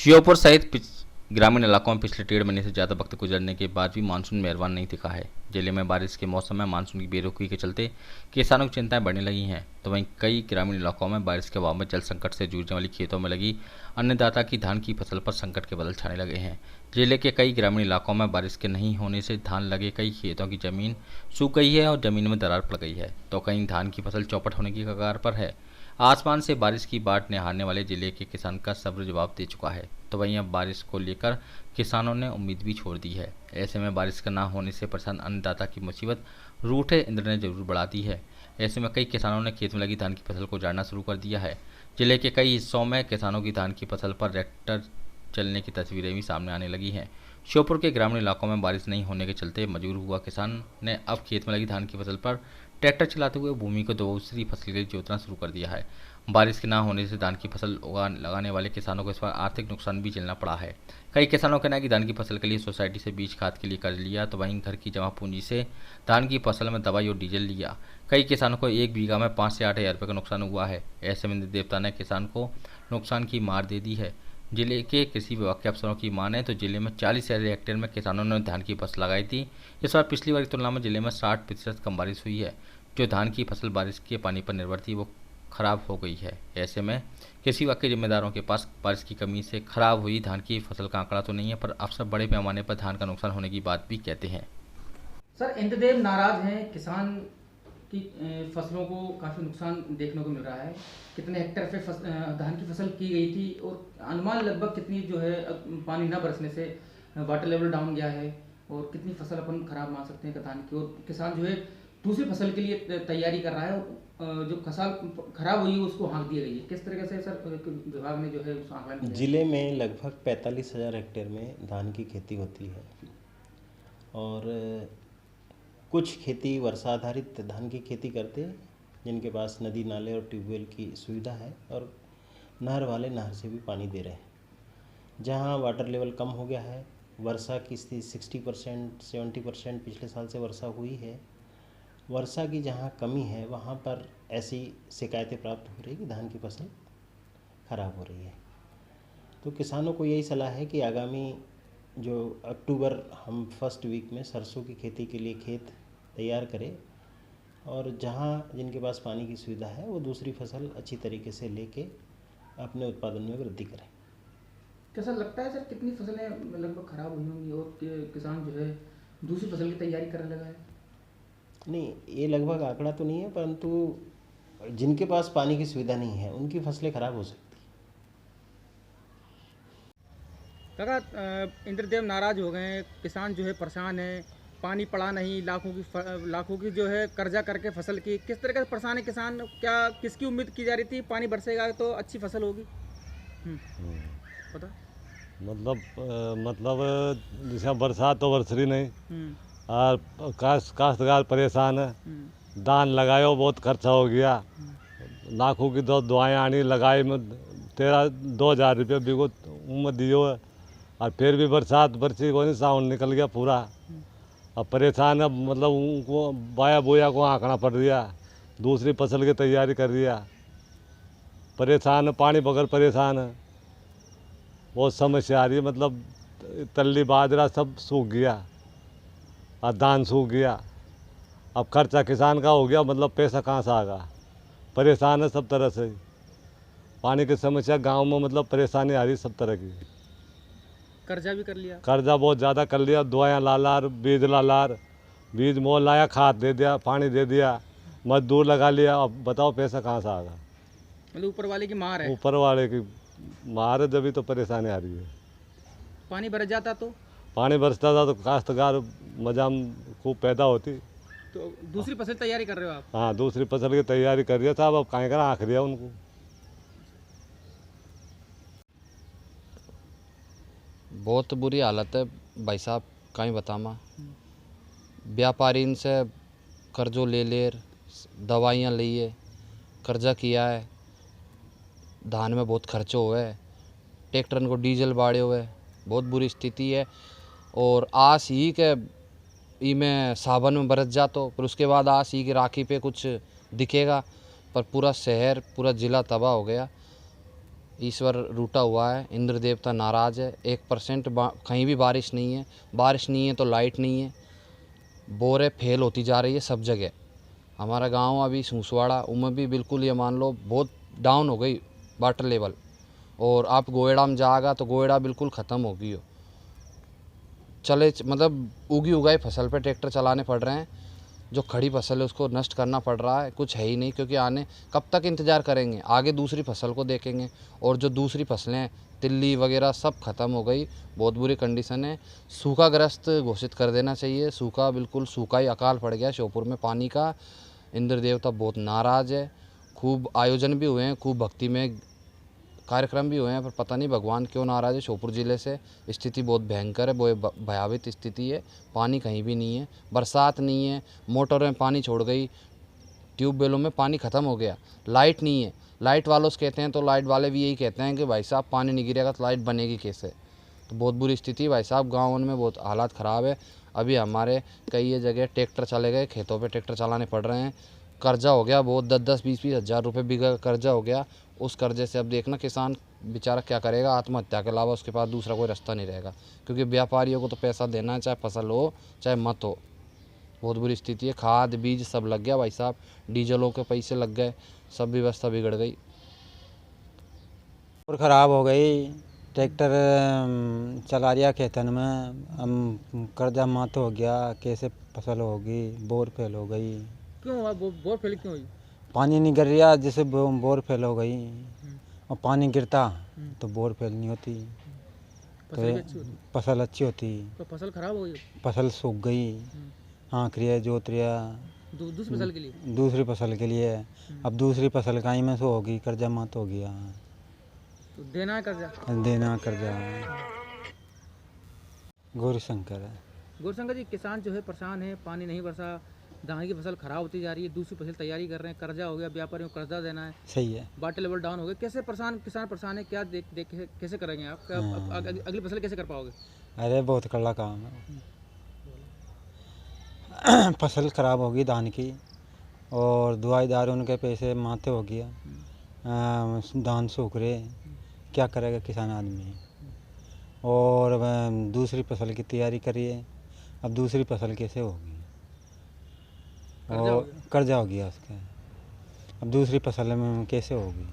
श्योपुर सहित ग्रामीण इलाकों में पिछले 1.5 महीने से ज़्यादा वक्त गुजरने के बाद भी मानसून मेहरबान नहीं दिखा है। जिले में बारिश के मौसम में मानसून की बेरुखी के चलते किसानों की चिंताएं बढ़ने लगी हैं, तो वहीं कई ग्रामीण इलाकों में बारिश के अभाव में जल संकट से जूझने वाली खेतों में लगी अन्नदाता की धान की फसल पर संकट के बादल छाने लगे हैं। जिले के कई ग्रामीण इलाकों में बारिश के नहीं होने से धान लगे कई खेतों की जमीन सूख गई है और जमीन में दरार पड़ गई है, तो कहीं धान की फसल चौपट होने की कगार पर है। आसमान से बारिश की बाट निहारने वाले जिले के किसान का सब्र जवाब दे चुका है, तो वहीं अब बारिश को लेकर किसानों ने उम्मीद भी छोड़ दी है। ऐसे में बारिश का ना होने से परेशान अन्नदाता की मुसीबत रूठे इंद्र ने जरूर बढ़ा दी है। ऐसे में कई किसानों ने खेत में लगी धान की फसल को उजाड़ना शुरू कर दिया है। जिले के कई हिस्सों में किसानों की धान की फसल पर ट्रैक्टर चलने की तस्वीरें भी सामने आने लगी हैं। श्योपुर के ग्रामीण इलाकों में बारिश नहीं होने के चलते मजबूर हुआ किसान ने अब खेत में लगी धान की फसल पर ट्रैक्टर चलाते हुए भूमि को दूसरी फसल के लिए जोतना शुरू कर दिया है। बारिश के ना होने से धान की फसल लगाने वाले किसानों को इस बार आर्थिक नुकसान भी झेलना पड़ा है। कई किसानों का कहना है कि धान की फसल के लिए सोसाइटी से बीज खाद के लिए कर्ज लिया, तो वहीं घर की जमा पूंजी से धान की फसल में दवाई और डीजल लिया। कई किसानों को 1 बीघा में 5 से 8 हज़ार रुपये का नुकसान हुआ है। ऐसे में देवता ने किसान को नुकसान की मार दे दी है। जिले के कृषि विभाग के अफसरों की माने तो जिले में 40,000 हेक्टेयर में किसानों ने धान की फसल लगाई थी। इस बार पिछली बार की तुलना में जिले में 60% कम बारिश हुई है। जो धान की फसल बारिश के पानी पर निर्भर थी वो खराब हो गई है। ऐसे में कृषि विभाग के जिम्मेदारों के पास बारिश की कमी से खराब हुई धान की फसल का आंकड़ा तो नहीं है, पर अफसर बड़े पैमाने पर धान का नुकसान होने की बात भी कहते हैं। सर, इंद्रदेव नाराज हैं, किसान की फसलों को काफ़ी नुकसान देखने को मिल रहा है। कितने हेक्टेयर पे धान की फसल की गई थी और अनुमान लगभग कितनी जो है पानी न बरसने से वाटर लेवल डाउन गया है और कितनी फसल अपन खराब मान सकते हैं धान की, और किसान जो है दूसरी फसल के लिए तैयारी कर रहा है और जो फसल खराब हुई है उसको हाँक दी गई है। किस तरीके से सर विभाग ने जो है उस आंकलन किया? जिले में लगभग 45,000 हेक्टेयर में धान की खेती होती है और कुछ खेती वर्षा आधारित धान की खेती करते हैं जिनके पास नदी नाले और ट्यूबवेल की सुविधा है, और नहर वाले नहर से भी पानी दे रहे हैं। जहां वाटर लेवल कम हो गया है, वर्षा की स्थिति 60% 70% पिछले साल से वर्षा हुई है। वर्षा की जहां कमी है वहां पर ऐसी शिकायतें प्राप्त हो रही कि धान की फसल खराब हो रही है। तो किसानों को यही सलाह है कि आगामी जो अक्टूबर हम फर्स्ट वीक में सरसों की खेती के लिए खेत तैयार करें, और जहां जिनके पास पानी की सुविधा है वो दूसरी फसल अच्छी तरीके से लेके अपने उत्पादन में वृद्धि करें। कैसा लगता है सर, कितनी फसलें लगभग खराब हुई होंगी और किसान जो है दूसरी फसल की तैयारी करने लगा है? नहीं, ये लगभग आंकड़ा तो नहीं है, परंतु जिनके पास पानी की सुविधा नहीं है उनकी फसलें खराब हो सकती है। काका, इंद्रदेव नाराज हो गए हैं, किसान जो है परेशान है, पानी पड़ा नहीं, लाखों की जो है कर्जा करके फसल की, किस तरह से परेशान है किसान? क्या किसकी उम्मीद की जा रही थी पानी बरसेगा तो अच्छी फसल होगी? पता मतलब जैसे बरसात तो बरस रही नहीं और काश्तकार परेशान है। धान लगायो बहुत खर्चा हो गया, लाखों की दवाएँ आनी लगाई में 2,000 रुपये बिगो उम्र दियो है, और फिर भी बरसात बरसी को नहीं, सावन निकल गया पूरा। अब परेशान, अब मतलब उनको बाया बोया को आंकना पड़ रहा, दूसरी फसल की तैयारी कर रहा, परेशान है, पानी बगैर परेशान है, बहुत समस्या आ रही है। मतलब तल्ली बाजरा सब सूख गया और धान सूख गया, अब खर्चा किसान का हो गया, मतलब पैसा कहाँ से आएगा? परेशान है सब तरह से, पानी की समस्या गांव में, मतलब परेशानी आ रही सब तरह की। कर्जा भी कर लिया? कर्जा बहुत ज़्यादा कर लिया, दवाएँ ला लार, बीज ला लार, बीज मोल लाया, खाद दे दिया, पानी दे दिया, मजदूर लगा लिया, अब बताओ पैसा कहाँ से आएगा? मतलब ऊपर वाले की मार है? ऊपर वाले की मार है, जब तो परेशानी आ रही है। पानी बरस जाता तो? पानी बरसता था तो काश्तकार मजा खूब पैदा होती। तो दूसरी फसल तैयारी कर रहे हो आप? हाँ, दूसरी फसल की तैयारी कर रही है साहब, अब कहीं आँख दिया उनको। बहुत बुरी हालत है भाई साहब, कहीं बतामा। व्यापारी इनसे कर्जों ले लेर, दवाइयाँ लिए, कर्जा किया है, धान में बहुत खर्चो हुए, ट्रैक्टर को डीजल बाड़े हुए, बहुत बुरी स्थिति है। और आस ही के ई में सावन में बरस जा तो फिर उसके बाद आस ही की राखी पे कुछ दिखेगा, पर पूरा शहर पूरा ज़िला तबाह हो गया। ईश्वर रूठा हुआ है, इंद्र देवता नाराज़ है। 1% कहीं भी बारिश नहीं है, बारिश नहीं है तो लाइट नहीं है, बोरें फेल होती जा रही है सब जगह। हमारा गांव अभी सूसवाड़ा उनमें भी बिल्कुल ये मान लो बहुत डाउन हो गई वाटर लेवल, और आप गोएडा में जाएगा तो गोएडा बिल्कुल ख़त्म हो गई हो। चले मतलब उगी उगाई फसल पे ट्रैक्टर चलाने पड़ रहे हैं, जो खड़ी फसल है उसको नष्ट करना पड़ रहा है, कुछ है ही नहीं। क्योंकि आने कब तक इंतज़ार करेंगे, आगे दूसरी फसल को देखेंगे, और जो दूसरी फसलें तिल्ली वगैरह सब ख़त्म हो गई, बहुत बुरी कंडीशन है। सूखाग्रस्त घोषित कर देना चाहिए, सूखा बिल्कुल सूखा ही अकाल पड़ गया श्योपुर में पानी का। इंद्र देवता बहुत नाराज़ है, खूब आयोजन भी हुए हैं, खूब भक्ति में कार्यक्रम भी हुए हैं, पर पता नहीं भगवान क्यों नाराज़ है। श्योपुर ज़िले से स्थिति बहुत भयंकर है, बहुत भयावह स्थिति है, पानी कहीं भी नहीं है, बरसात नहीं है, मोटरों में पानी छोड़ गई, ट्यूबवेलों में पानी ख़त्म हो गया, लाइट नहीं है। लाइट वालों से कहते हैं तो लाइट वाले भी यही कहते हैं कि भाई साहब पानी नहीं गिरेगा तो लाइट बनेगी कैसे। तो बहुत बुरी स्थिति भाई साहब, गाँव में बहुत हालात ख़राब है। अभी हमारे कई ये जगह ट्रैक्टर चले गए, खेतों पे ट्रैक्टर चलाने पड़ रहे हैं, कर्जा हो गया बहुत, 10-10 20-20 हज़ार रुपये बीघा कर्जा हो गया। उस कर्जे से अब देखना किसान बेचारा क्या करेगा, आत्महत्या के अलावा उसके पास दूसरा कोई रास्ता नहीं रहेगा। क्योंकि व्यापारियों को तो पैसा देना है, चाहे फसल हो चाहे मत हो। बहुत बुरी स्थिति है, खाद बीज सब लग गया भाई साहब, डीजलों के पैसे लग गए, सब व्यवस्था बिगड़ गई। और ख़राब हो गई, ट्रैक्टर चला रिया खेतन में, हम कर्जा मात हो गया, कैसे फसल होगी, बोर फेल हो गई। क्यों हुआ बोर फेल क्यों हुई? पानी नहीं गिर रहा जिससे बोर फेल हो गई, और पानी गिरता तो बोर फेल नहीं होती, तो फसल अच्छी होती। तो फसल खराब हो गई, फसल सूख गई, हाँक रिया जोत रिया दूसरी फसल के लिए। दूसरी फसल के लिए, अब दूसरी फसल कहीं में सो होगी, कर्जा मात हो गया, तो देना है कर्जा। देना कर्जा। गौरीशंकर है। गौरशंकर जी, किसान जो है परेशान है, पानी नहीं बरसा, धान की फसल खराब होती जा रही है, दूसरी फसल तैयारी कर रहे हैं, कर्जा हो गया, व्यापारियों को कर्जा देना है, सही है। वाटर लेवल डाउन हो गया, कैसे परेशान किसान परेशान है, क्या देख कैसे करेंगे आप, क्या अगली फसल कैसे कर पाओगे? अरे बहुत कड़ला काम है। फसल खराब होगी धान की, और दवाई दारू उनके पैसे माथे हो गया, धान सूख रहे, क्या करेगा किसान आदमी। और दूसरी फसल की तैयारी करिए, अब दूसरी फसल कैसे होगी, और कर्जा हो गया उसका, अब दूसरी फसल में कैसे होगी।